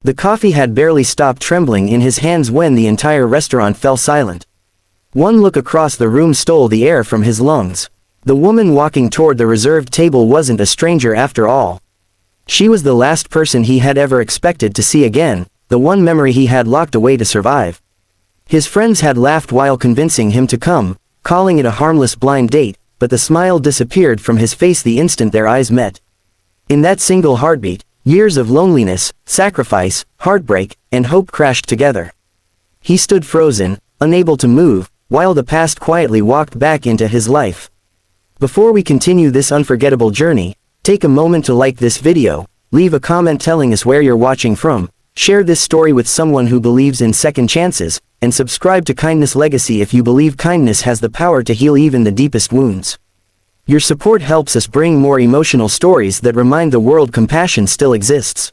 The coffee had barely stopped trembling in his hands when the entire restaurant fell silent. One look across the room stole the air from his lungs. The woman walking toward the reserved table wasn't a stranger after all. She was the last person he had ever expected to see again, the one memory he had locked away to survive. His friends had laughed while convincing him to come, calling it a harmless blind date, but the smile disappeared from his face the instant their eyes met. In that single heartbeat, years of loneliness, sacrifice, heartbreak, and hope crashed together. He stood frozen, unable to move, while the past quietly walked back into his life. Before we continue this unforgettable journey, take a moment to like this video, leave a comment telling us where you're watching from, share this story with someone who believes in second chances, and subscribe to Kindness Legacy if you believe kindness has the power to heal even the deepest wounds. Your support helps us bring more emotional stories that remind the world compassion still exists.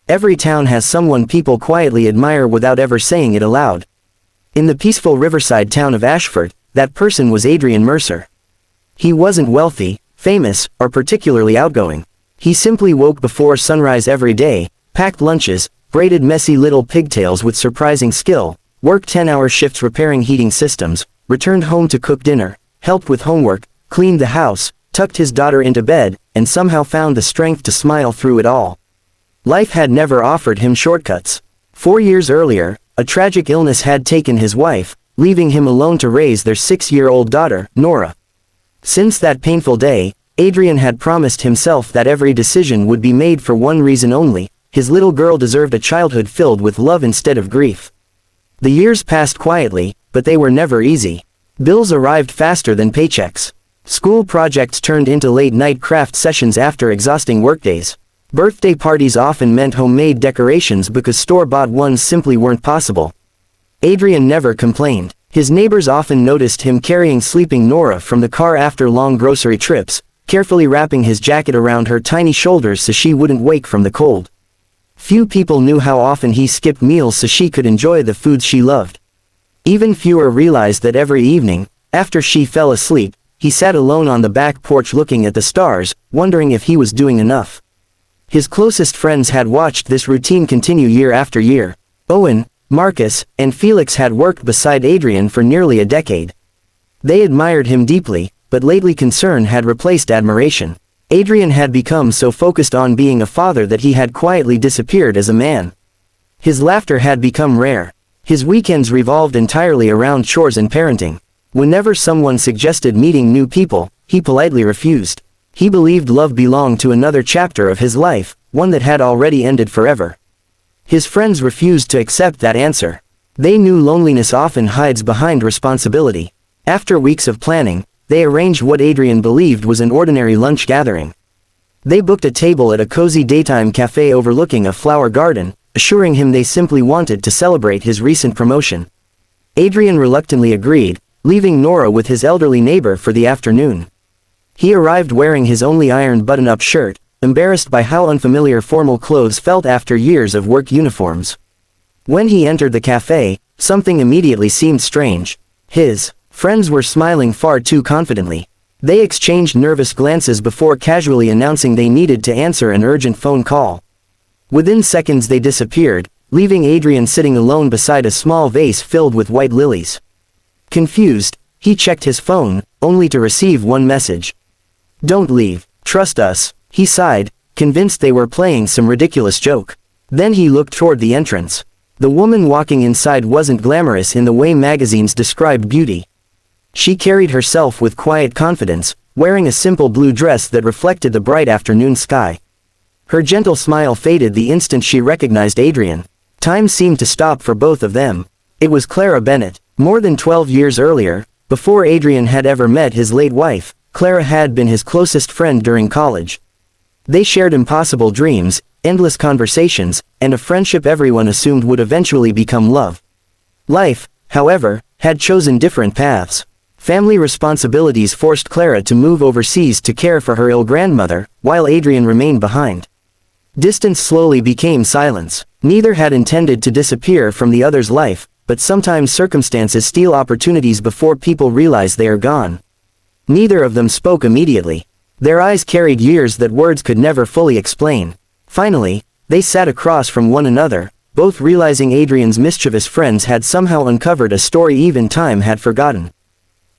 Every town has someone people quietly admire without ever saying it aloud. In the peaceful riverside town of Ashford, that person was Adrian Mercer. He wasn't wealthy, famous, or particularly outgoing. He simply woke before sunrise every day, packed lunches, braided messy little pigtails with surprising skill, worked 10-hour shifts repairing heating systems, returned home to cook dinner, helped with homework, cleaned the house, tucked his daughter into bed, and somehow found the strength to smile through it all. Life had never offered him shortcuts. 4 years earlier, a tragic illness had taken his wife, leaving him alone to raise their 6-year-old daughter, Nora. Since that painful day, Adrian had promised himself that every decision would be made for one reason only: his little girl deserved a childhood filled with love instead of grief. The years passed quietly, but they were never easy. Bills arrived faster than paychecks. School projects turned into late-night craft sessions after exhausting workdays. Birthday parties often meant homemade decorations because store-bought ones simply weren't possible. Adrian never complained. His neighbors often noticed him carrying sleeping Nora from the car after long grocery trips, carefully wrapping his jacket around her tiny shoulders so she wouldn't wake from the cold. Few people knew how often he skipped meals so she could enjoy the foods she loved. Even fewer realized that every evening, after she fell asleep, he sat alone on the back porch looking at the stars, wondering if he was doing enough. His closest friends had watched this routine continue year after year. Owen, Marcus, and Felix had worked beside Adrian for nearly a decade. They admired him deeply, but lately concern had replaced admiration. Adrian had become so focused on being a father that he had quietly disappeared as a man. His laughter had become rare. His weekends revolved entirely around chores and parenting. Whenever someone suggested meeting new people, he politely refused. He believed love belonged to another chapter of his life, one that had already ended forever. His friends refused to accept that answer. They knew loneliness often hides behind responsibility. After weeks of planning, they arranged what Adrian believed was an ordinary lunch gathering. They booked a table at a cozy daytime cafe overlooking a flower garden, assuring him they simply wanted to celebrate his recent promotion. Adrian reluctantly agreed, leaving Nora with his elderly neighbor for the afternoon. He arrived wearing his only ironed button-up shirt, embarrassed by how unfamiliar formal clothes felt after years of work uniforms. When he entered the cafe, something immediately seemed strange. His friends were smiling far too confidently. They exchanged nervous glances before casually announcing they needed to answer an urgent phone call. Within seconds they disappeared, leaving Adrian sitting alone beside a small vase filled with white lilies. Confused, he checked his phone, only to receive one message. "Don't leave, trust us," he sighed, convinced they were playing some ridiculous joke. Then he looked toward the entrance. The woman walking inside wasn't glamorous in the way magazines described beauty. She carried herself with quiet confidence, wearing a simple blue dress that reflected the bright afternoon sky. Her gentle smile faded the instant she recognized Adrian. Time seemed to stop for both of them. It was Clara Bennett. More than 12 years earlier, before Adrian had ever met his late wife, Clara had been his closest friend during college. They shared impossible dreams, endless conversations, and a friendship everyone assumed would eventually become love. Life, however, had chosen different paths. Family responsibilities forced Clara to move overseas to care for her ill grandmother, while Adrian remained behind. Distance slowly became silence. Neither had intended to disappear from the other's life, but sometimes circumstances steal opportunities before people realize they are gone. Neither of them spoke immediately. Their eyes carried years that words could never fully explain. Finally, They sat across from one another, both realizing Adrian's mischievous friends had somehow uncovered a story even time had forgotten.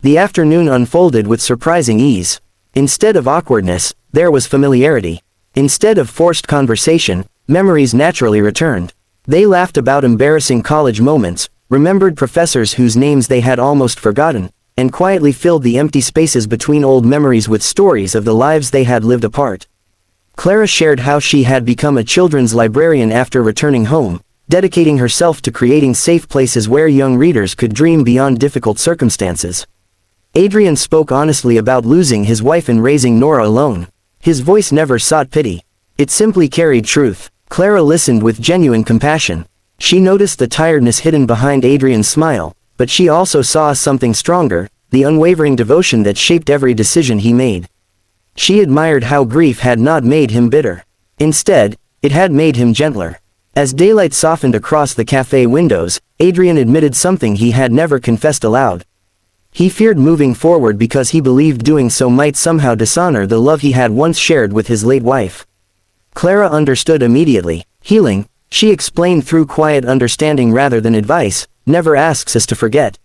The afternoon unfolded with surprising ease. Instead of awkwardness, there was familiarity. Instead of forced conversation, memories naturally returned. They laughed about embarrassing college moments, remembered professors whose names they had almost forgotten, and quietly filled the empty spaces between old memories with stories of the lives they had lived apart. Clara shared how she had become a children's librarian after returning home, dedicating herself to creating safe places where young readers could dream beyond difficult circumstances. Adrian spoke honestly about losing his wife and raising Nora alone. His voice never sought pity. It simply carried truth. Clara listened with genuine compassion. She noticed the tiredness hidden behind Adrian's smile, but she also saw something stronger, the unwavering devotion that shaped every decision he made. She admired how grief had not made him bitter. Instead, it had made him gentler. As daylight softened across the cafe windows, Adrian admitted something he had never confessed aloud. He feared moving forward because he believed doing so might somehow dishonor the love he had once shared with his late wife. Clara understood immediately. Healing, she explained through quiet understanding rather than advice, never asks us to forget.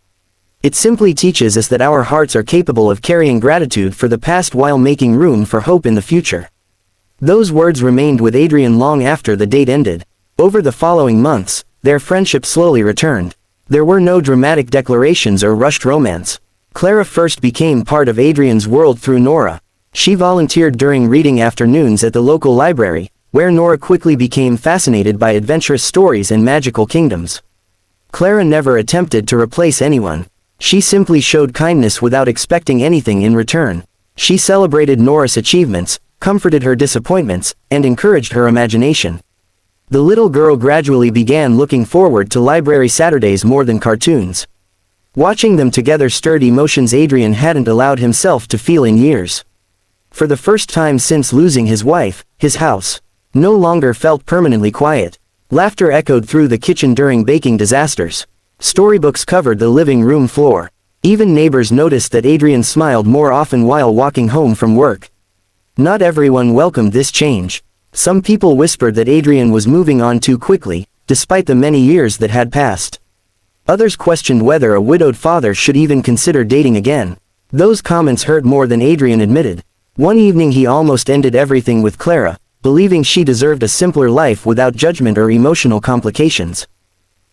It simply teaches us that our hearts are capable of carrying gratitude for the past while making room for hope in the future. Those words remained with Adrian long after the date ended. Over the following months, their friendship slowly returned. There were no dramatic declarations or rushed romance. Clara first became part of Adrian's world through Nora. She volunteered during reading afternoons at the local library, where Nora quickly became fascinated by adventurous stories and magical kingdoms. Clara never attempted to replace anyone. She simply showed kindness without expecting anything in return. She celebrated Nora's achievements, comforted her disappointments, and encouraged her imagination. The little girl gradually began looking forward to library Saturdays more than cartoons. Watching them together stirred emotions Adrian hadn't allowed himself to feel in years. For the first time since losing his wife, his house no longer felt permanently quiet. Laughter echoed through the kitchen during baking disasters. Storybooks covered the living room floor. Even neighbors noticed that Adrian smiled more often while walking home from work. Not everyone welcomed this change. Some people whispered that Adrian was moving on too quickly, despite the many years that had passed. Others questioned whether a widowed father should even consider dating again. Those comments hurt more than Adrian admitted. One evening he almost ended everything with Clara, believing she deserved a simpler life without judgment or emotional complications.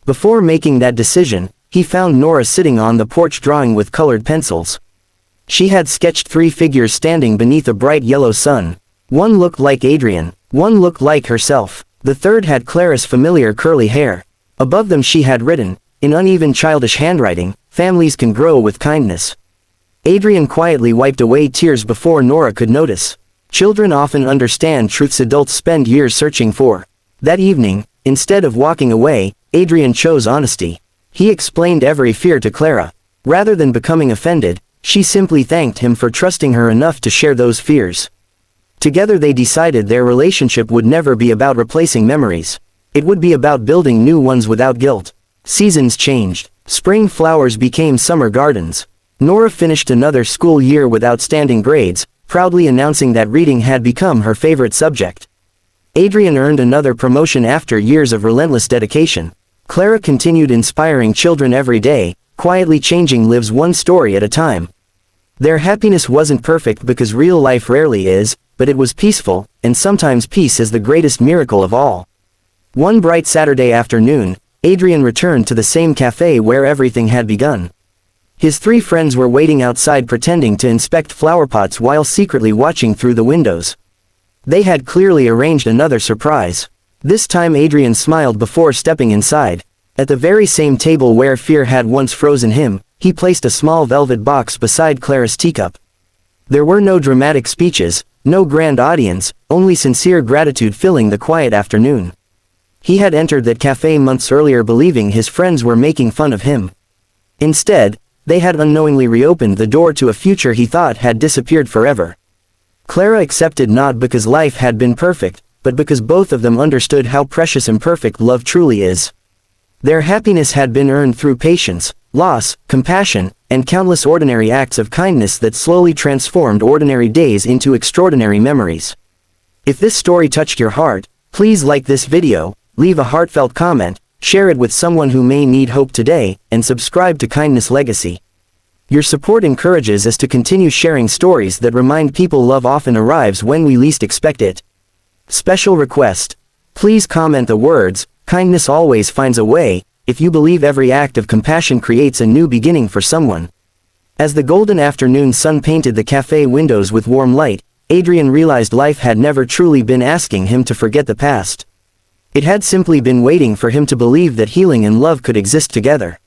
Before making that decision, he found Nora sitting on the porch drawing with colored pencils. She had sketched 3 figures standing beneath a bright yellow sun. One looked like Adrian. One looked like herself. The third had Clara's familiar curly hair. Above them she had written, in uneven childish handwriting, "Families can grow with kindness." Adrian quietly wiped away tears before Nora could notice. Children often understand truths adults spend years searching for. That evening, instead of walking away, Adrian chose honesty. He explained every fear to Clara. Rather than becoming offended, she simply thanked him for trusting her enough to share those fears. Together they decided their relationship would never be about replacing memories. It would be about building new ones without guilt. Seasons changed. Spring flowers became summer gardens. Nora finished another school year with outstanding grades, proudly announcing that reading had become her favorite subject. Adrian earned another promotion after years of relentless dedication. Clara continued inspiring children every day, quietly changing lives one story at a time. Their happiness wasn't perfect because real life rarely is, but it was peaceful, and sometimes peace is the greatest miracle of all. One bright Saturday afternoon, Adrian returned to the same cafe where everything had begun. His 3 friends were waiting outside pretending to inspect flower pots while secretly watching through the windows. They had clearly arranged another surprise. This time Adrian smiled before stepping inside. At the very same table where fear had once frozen him, he placed a small velvet box beside Clara's teacup. There were no dramatic speeches, no grand audience, only sincere gratitude filling the quiet afternoon. He had entered that cafe months earlier believing his friends were making fun of him. Instead, they had unknowingly reopened the door to a future he thought had disappeared forever. Clara accepted not because life had been perfect, but because both of them understood how precious imperfect love truly is. Their happiness had been earned through patience, loss, compassion, and countless ordinary acts of kindness that slowly transformed ordinary days into extraordinary memories. If this story touched your heart, Please like this video, leave a heartfelt comment, share it with someone who may need hope today, and subscribe to Kindness Legacy. Your support encourages us to continue sharing stories that remind people love often arrives when we least expect it. Special request. Please comment the words, "Kindness always finds a way," if you believe every act of compassion creates a new beginning for someone. As the golden afternoon sun painted the cafe windows with warm light, Adrian realized life had never truly been asking him to forget the past. It had simply been waiting for him to believe that healing and love could exist together.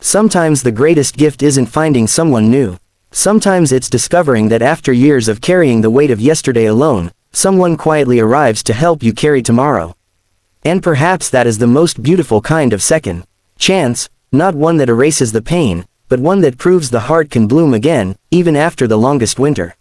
Sometimes the greatest gift isn't finding someone new. Sometimes it's discovering that after years of carrying the weight of yesterday alone, someone quietly arrives to help you carry tomorrow. And perhaps that is the most beautiful kind of second chance, not one that erases the pain, but one that proves the heart can bloom again, even after the longest winter.